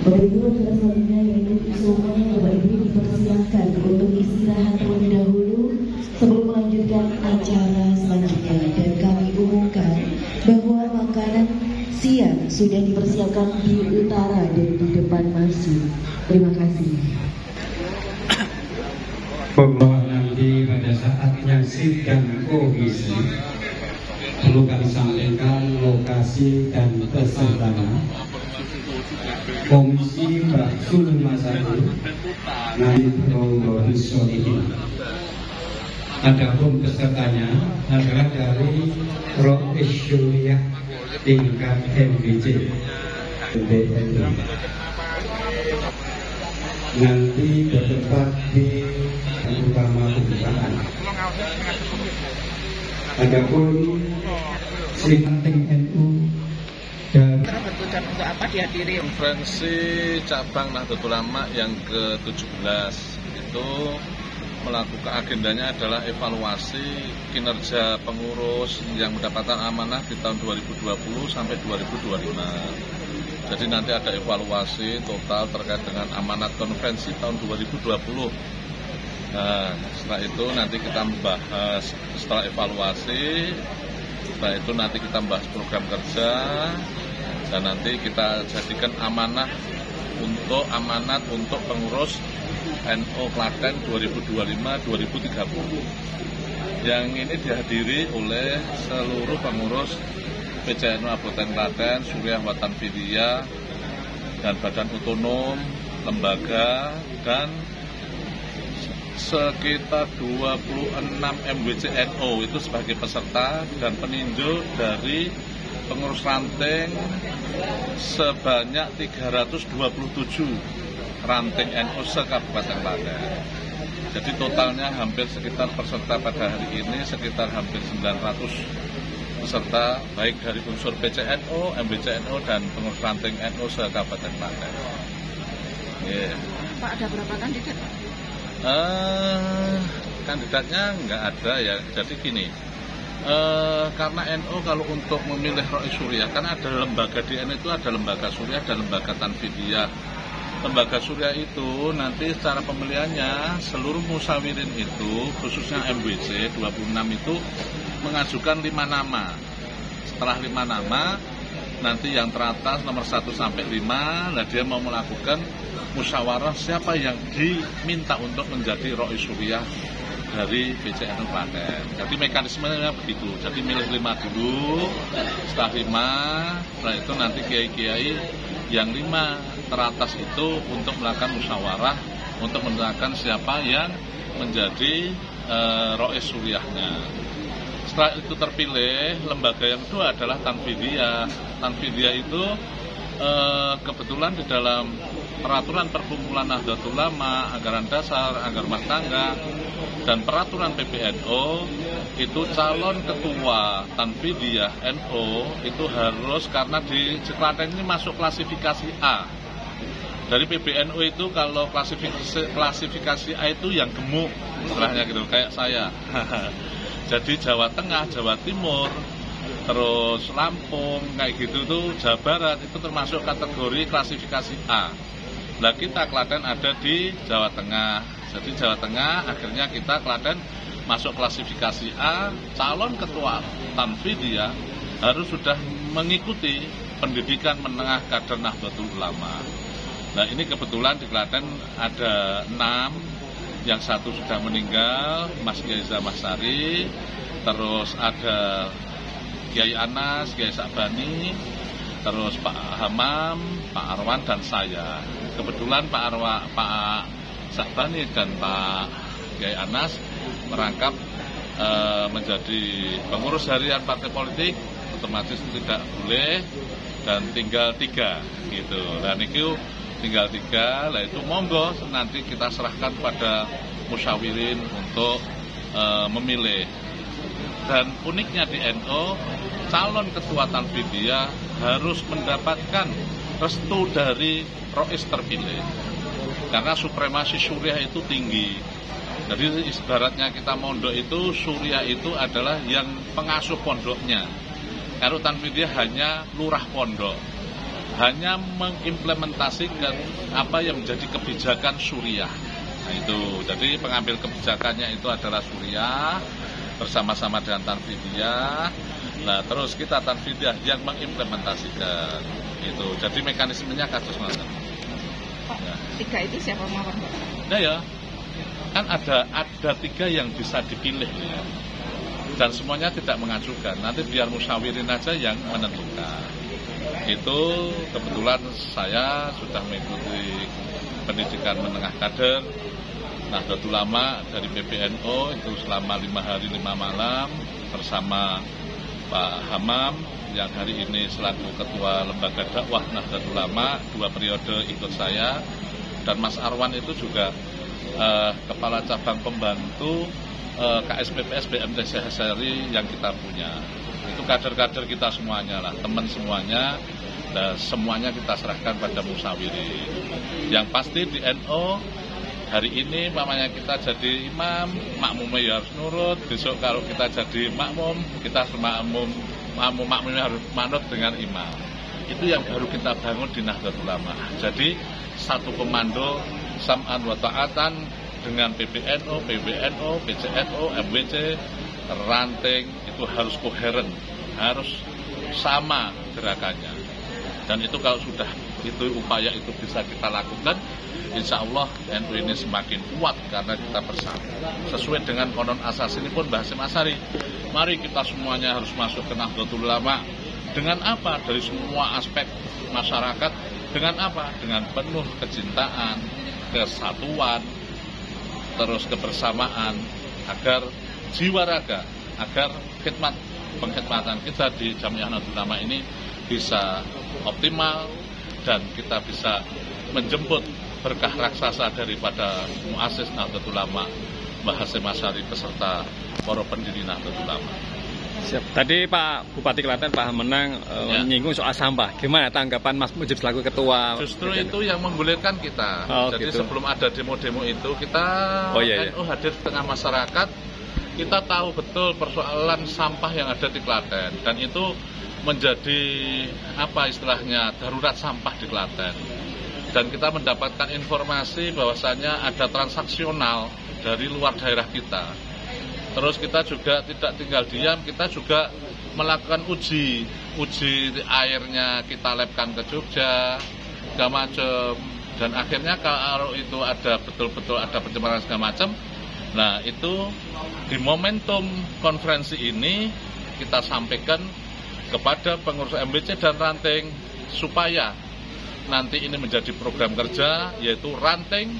Bapak Ibu, acara selanjutnya yaitu semuanya Bapak Ibu dipersilakan untuk istirahat terlebih dahulu sebelum melanjutkan acara selanjutnya. Dan kami umumkan bahwa makanan siang sudah dipersiapkan di utara dan di depan masjid. Terima kasih. Bahwa nanti pada saatnya sidang komisi perlu kami sampaikan lokasi dan pesertanya. Komisi Baksul Masyarakat Naib Rombongan Solihin. Adapun pesertanya adalah dari Rois Syuriah tingkat MBC BNI. Nanti bertempat di utama pembukaan. Adapun Sri Kanting NU dan bertujuan untuk apa dihadiri? Konferensi cabang Nahdlatul Ulama yang ke-17 itu melakukan agendanya adalah evaluasi kinerja pengurus yang mendapatkan amanah di tahun 2020 sampai 2025. Jadi nanti ada evaluasi total terkait dengan amanat konferensi tahun 2020. Nah, setelah itu nanti kita membahas, setelah evaluasi, setelah itu nanti kita membahas program kerja, dan nanti kita jadikan amanat untuk pengurus NU Klaten 2025-2030. Yang ini dihadiri oleh seluruh pengurus PCNU Kabupaten Klaten, Suriah Watan Vidya, dan badan otonom, lembaga, dan sekitar 26 MWCNO itu sebagai peserta, dan peninjau dari pengurus ranting sebanyak 327 ranting NU se-Kabupaten Klaten. Jadi totalnya hampir sekitar peserta pada hari ini sekitar hampir 900 peserta, baik dari unsur PCNU, MBCNU, dan pengurus ranting NU se-Kabupaten Klaten. Yeah. Pak, ada berapa kandidat? Kandidatnya nggak ada ya. Jadi gini, karena NU kalau untuk memilih Rois Syuriah kan ada lembaga di NU itu, ada lembaga Syuriah dan lembaga Tanfidiyah. Lembaga Syuriah itu nanti secara pemilihannya seluruh musawirin itu khususnya MWC 26 itu mengajukan 5 nama. Setelah 5 nama nanti yang teratas nomor 1 sampai 5, lah dia mau melakukan musyawarah siapa yang diminta untuk menjadi Rois Syuriah dari PCNU Klaten. Jadi mekanismenya begitu. Jadi milih 5 dulu, setelah 5, setelah itu nanti kiai-kiai yang 5 teratas itu untuk melakukan musyawarah untuk menentukan siapa yang menjadi Rois Syuriahnya. Setelah itu terpilih, lembaga yang kedua adalah Tanfidiyah. Tanfidiyah itu kebetulan di dalam peraturan perkumpulan Nahdlatul Ulama, anggaran dasar, anggaran rumah tangga, dan peraturan PBNU itu calon ketua Tanfidiyah NU itu harus, karena di Klaten ini masuk klasifikasi A. Dari PBNU itu kalau klasifikasi A itu yang gemuk, istilahnya gitu, kayak saya. Jadi Jawa Tengah, Jawa Timur, terus Lampung, kayak gitu tuh, Jawa Barat itu termasuk kategori klasifikasi A. Nah kita Klaten ada di Jawa Tengah. Jadi Jawa Tengah akhirnya kita Klaten masuk klasifikasi A. Calon ketua Tanfidiyah harus sudah mengikuti pendidikan menengah kader Nahdlatul Ulama. Nah ini kebetulan di Klaten ada 6, yang 1 sudah meninggal, Mas Kiai Zamasari, terus ada Kiai Anas, Kiai Sabani, terus Pak Hamam, Pak Arwan, dan saya. Kebetulan Pak Sabani dan Pak Kiai Anas merangkap menjadi pengurus harian partai politik, otomatis tidak boleh, dan tinggal 3 gitu. Dan itu tinggal 3, lah itu monggo nanti kita serahkan pada musyawirin untuk memilih. Dan uniknya di NU, calon ketua Tanfidiyah harus mendapatkan restu dari Rois terpilih, karena supremasi Syuriah itu tinggi. Jadi ibaratnya kita mondok itu, Syuriah itu adalah yang pengasuh pondoknya. Kalau Tanfidiyah hanya lurah pondok. hanya mengimplementasikan apa yang menjadi kebijakan Suriah. Nah itu, jadi pengambil kebijakannya itu adalah Suriah bersama-sama dengan Tanfidiyah. Nah terus kita Tanfidiyah yang mengimplementasikan itu. Jadi mekanismenya kasus mana? Pak, tiga itu siapa mawar, Pak? Nah ya, kan ada 3 yang bisa dipilih ya. Dan semuanya tidak mengajukan. Nanti biar musyawirin aja yang menentukan. Itu kebetulan saya sudah mengikuti pendidikan menengah kader Nahdlatul Ulama dari PBNU itu selama 5 hari 5 malam bersama Pak Hamam yang hari ini selaku Ketua Lembaga Dakwah Nahdlatul Ulama 2 periode ikut saya, dan Mas Arwan itu juga Kepala Cabang Pembantu KSPPS BMTC Heseri yang kita punya. Itu kader-kader kita semuanya lah, teman semuanya, dan semuanya kita serahkan pada musyawirin. Yang pasti di NU hari ini mamanya kita jadi imam, makmumnya ya harus nurut. Besok kalau kita jadi makmum, kita makmumnya harus manut dengan imam. Itu yang baru kita bangun di Nahdlatul Ulama. Jadi satu komando sam'an wa ta'atan dengan PBNU, PBNU, PCNU, MWC, ranting itu harus koheren, harus sama gerakannya. Dan itu kalau sudah itu upaya itu bisa kita lakukan, insya Allah NU ini semakin kuat karena kita bersama. Sesuai dengan konon asas ini pun Mbah Hasyim Asy'ari, mari kita semuanya harus masuk ke Nahdlatul Ulama. Dengan apa? Dari semua aspek masyarakat. Dengan apa? Dengan penuh kecintaan, kesatuan, terus kebersamaan, agar jiwa raga, agar pengkhidmatan kita di Jamiah Nahdlatul Ulama ini bisa optimal dan kita bisa menjemput berkah raksasa daripada muassis Nahdlatul Ulama Mbah Hasyim Asy'ari beserta para pendiri Nahdlatul Ulama. Siap. Tadi Pak Bupati Klaten Pak Hamenang menyinggung soal sampah. Gimana tanggapan Mas Mujib selaku ketua? Justru itu yang menggulirkan kita. Jadi gitu. Sebelum ada demo-demo itu kita NU hadir di tengah masyarakat. Kita tahu betul persoalan sampah yang ada di Klaten, dan itu menjadi apa istilahnya darurat sampah di Klaten. Dan kita mendapatkan informasi bahwasanya ada transaksional dari luar daerah kita. Terus kita juga tidak tinggal diam, kita juga melakukan uji airnya, kita labkan ke Jogja, segala macam. Dan akhirnya kalau itu ada betul-betul ada pencemaran segala macam, nah itu di momentum konferensi ini kita sampaikan kepada pengurus MWC dan ranting supaya nanti ini menjadi program kerja, yaitu ranting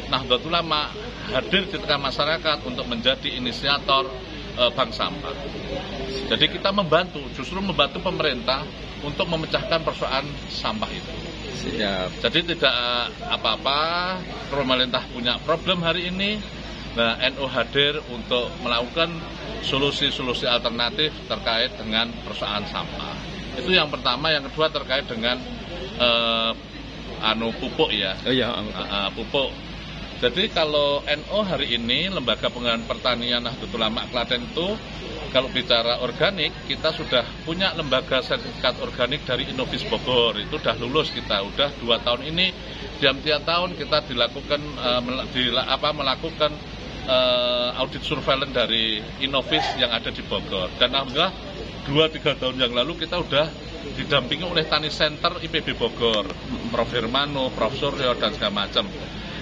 Nahdlatul Ulama hadir di tengah masyarakat untuk menjadi inisiator bank sampah. Jadi kita justru membantu pemerintah untuk memecahkan persoalan sampah itu. Siap. Jadi tidak apa-apa, pemerintah punya problem hari ini, nah NU hadir untuk melakukan solusi-solusi alternatif terkait dengan persoalan sampah. Itu yang pertama. Yang kedua terkait dengan pupuk ya. Pupuk. Jadi kalau NU hari ini Lembaga Pengembangan Pertanian Nahdlatul Ulama Klaten itu kalau bicara organik, kita sudah punya lembaga sertifikat organik dari Innovis Bogor. Itu sudah lulus kita, udah 2 tahun ini. Tiap tahun kita melakukan audit surveillance dari Innovis yang ada di Bogor. Dan alhamdulillah 2-3 tahun yang lalu kita sudah didampingi oleh Tani Center IPB Bogor, Prof. Hermano, Prof. Suryo, dan segala macam.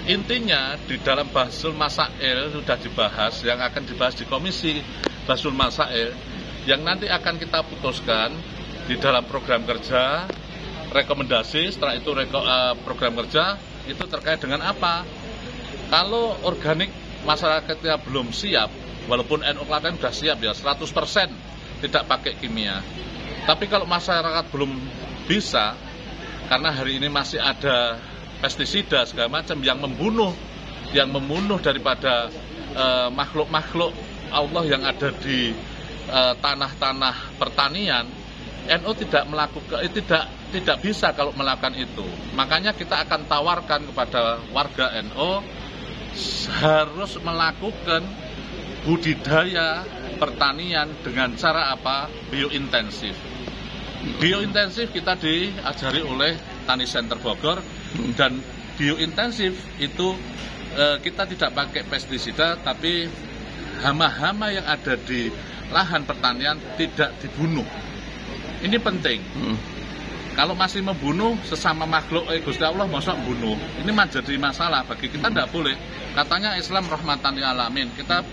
Intinya di dalam Bahsul Masail sudah dibahas, yang akan dibahas di Komisi Bahsul Masail, yang nanti akan kita putuskan di dalam program kerja, rekomendasi, setelah itu program kerja, itu terkait dengan apa? Kalau organik masyarakatnya belum siap, walaupun NU Klaten sudah siap ya, 100% tidak pakai kimia. Tapi kalau masyarakat belum bisa, karena hari ini masih ada pestisida segala macam yang membunuh daripada makhluk-makhluk Allah yang ada di tanah-tanah pertanian, NU tidak bisa kalau melakukan itu. Makanya kita akan tawarkan kepada warga NU harus melakukan budidaya pertanian dengan cara apa? Biointensif. Biointensif kita diajari oleh Tani Center Bogor, dan biointensif itu kita tidak pakai pestisida, tapi hama-hama yang ada di lahan pertanian tidak dibunuh. Ini penting. Kalau masih membunuh sesama makhluk, Gusti Allah masa bunuh. Ini menjadi masalah bagi kita, tidak boleh. Katanya Islam rahmatan lil alamin. Kita